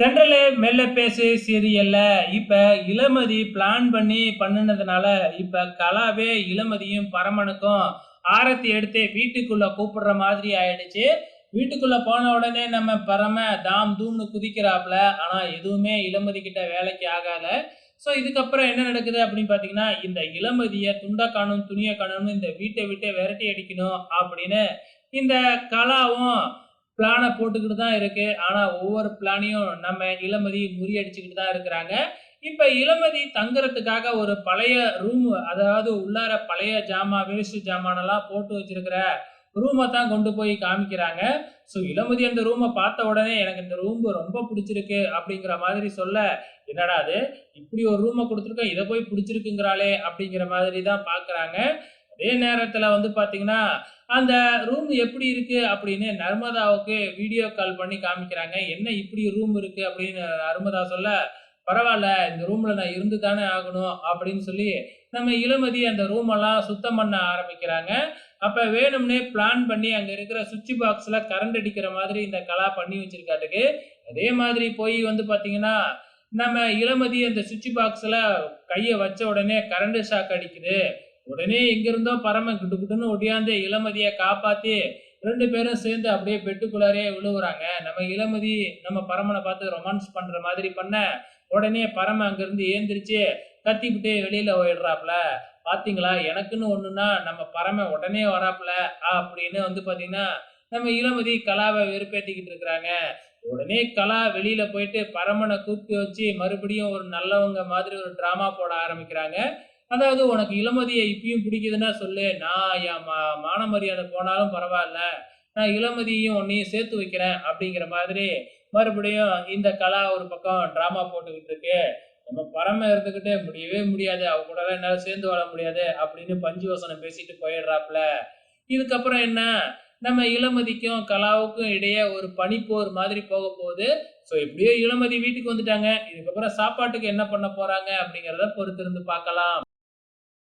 தென்றலே மெல்ல பேசு சீரியல்ல இப்ப இளமதி பிளான் பண்ணி பண்ணுனதுனால இப்ப கலாவே இளமதியும் பரமனுக்கும் ஆரத்தி எடுத்து வீட்டுக்குள்ள கூப்பிடுற மாதிரி ஆயிடுச்சு. வீட்டுக்குள்ள போன உடனே நம்ம பரம தாம் தூம்னு குதிக்கிறாப்ல. ஆனா எதுவுமே இளமதி கிட்ட வேலைக்கு ஆகாத. இதுக்கப்புறம் என்ன நடக்குது அப்படின்னு பாத்தீங்கன்னா, இந்த இளமதிய துண்ட காணும் துணிய காணும்னு இந்த வீட்டை விட்டு விரட்டி அடிக்கணும் அப்படின்னு இந்த கலாவும் பிளான போட்டுக்கிட்டு தான் இருக்கு. ஆனா, ஒவ்வொரு பிளானையும் நம்ம இளமதி முறியடிச்சுக்கிட்டு தான் இருக்கிறாங்க. இப்ப இளமதி தங்குறதுக்காக ஒரு பழைய ரூம், அதாவது உள்ளார பழைய ஜாமான், வேஸ்ட் ஜாமானெல்லாம் போட்டு வச்சிருக்கிற ரூம தான் கொண்டு போய் காமிக்கிறாங்க. இளமதி அந்த ரூம பார்த்த உடனே, "எனக்கு இந்த ரூம் ரொம்ப புடிச்சிருக்கு" அப்படிங்கிற மாதிரி சொல்ல, "என்னடா இது! இப்படி ஒரு ரூம குடுத்துருக்கோம். இத போய் புடிச்சிருக்குங்கிறாளே!" அப்படிங்கிற மாதிரி தான் பார்க்குறாங்க. அதே நேரத்துல பாத்தீங்கன்னா, அந்த ரூம் எப்படி இருக்கு அப்படின்னு நர்மதாவுக்கு வீடியோ கால் பண்ணி காமிக்கிறாங்க. "என்ன இப்படி ரூம் இருக்கு?" அப்படின்னு நர்மதா சொல்ல, "பரவால்ல, இந்த ரூம்ல நான் இருந்து தானே ஆகணும்" அப்படின்னு சொல்லி நம்ம இளமதி அந்த ரூமெல்லாம் சுத்தம் பண்ண ஆரம்பிக்கிறாங்க. அப்ப வேணும்னே பிளான் பண்ணி அங்க இருக்கிற சுவிட்ச் பாக்ஸ்ல கரண்ட் அடிக்கிற மாதிரி இந்த கலா பண்ணி வச்சிருக்காட்டுக்கு. அதே மாதிரி போய் பாத்தீங்கன்னா, நம்ம இளமதி அந்த சுவிட்ச் பாக்ஸ்ல கைய வச்ச உடனே கரண்ட் ஷாக் அடிக்குது. உடனே எங்கிருந்தோ பரம குடுகுடுன்னு ஒடியாந்து இளமதிய காப்பாத்தி 2 பேரும் சேர்ந்து அப்படியே பெட்டுக்குள்ளாரயே விழுவுறாங்க. நம்ம இளமதி நம்ம பரமன பார்த்து ரொமான்ஸ் பண்ற மாதிரி பண்ண, உடனே பரம அங்கிருந்து ஏந்திரிச்சு கத்திப்புட்டு வெளியில போயிடுறாப்ல. "பார்த்தீங்களா, எனக்குன்னு ஒண்ணுன்னா நம்ம பரம உடனே வராப்ல" அப்படின்னு பார்த்தீங்கன்னா, நம்ம இளமதி கலாவ வெறுப்பேத்திக்கிட்டு இருக்கிறாங்க. உடனே கலா வெளியில போயிட்டு பரமன கூப்பிட்டு வச்சு மறுபடியும் ஒரு நல்லவங்க மாதிரி ஒரு டிராமா போட ஆரம்பிக்கிறாங்க. அதாவது, "உனக்கு இளமதிய இப்பயும் பிடிக்குதுன்னா சொல்லு. நான் என் மான மரியாதை போனாலும் பரவால்ல. நான் இளமதியையும் உன்னையும் சேர்த்து வைக்கிறேன்." அப்படிங்கிற மாதிரி மறுபடியும் இந்த கலா ஒரு பக்கம் டிராமா போட்டுக்கிட்டு இருக்கு. நம்ம பரம இருந்துகிட்டு, "முடியவே முடியாது. அவ கூடலாம் என்னால சேர்ந்து வாழ முடியாது" அப்படின்னு பஞ்சு வசனம் பேசிட்டு போயிடுறாப்ல. இதுக்கப்புறம் என்ன? நம்ம இளமதிக்கும் கலாவுக்கும் இடையே ஒரு பனிப்போர் மாதிரி போகப்போகுது. எப்படியோ இளமதி வீட்டுக்கு வந்துட்டாங்க. இதுக்கப்புறம் சாப்பாட்டுக்கு என்ன பண்ண போறாங்க அப்படிங்கிறத பொறுத்திருந்து பார்க்கலாம்.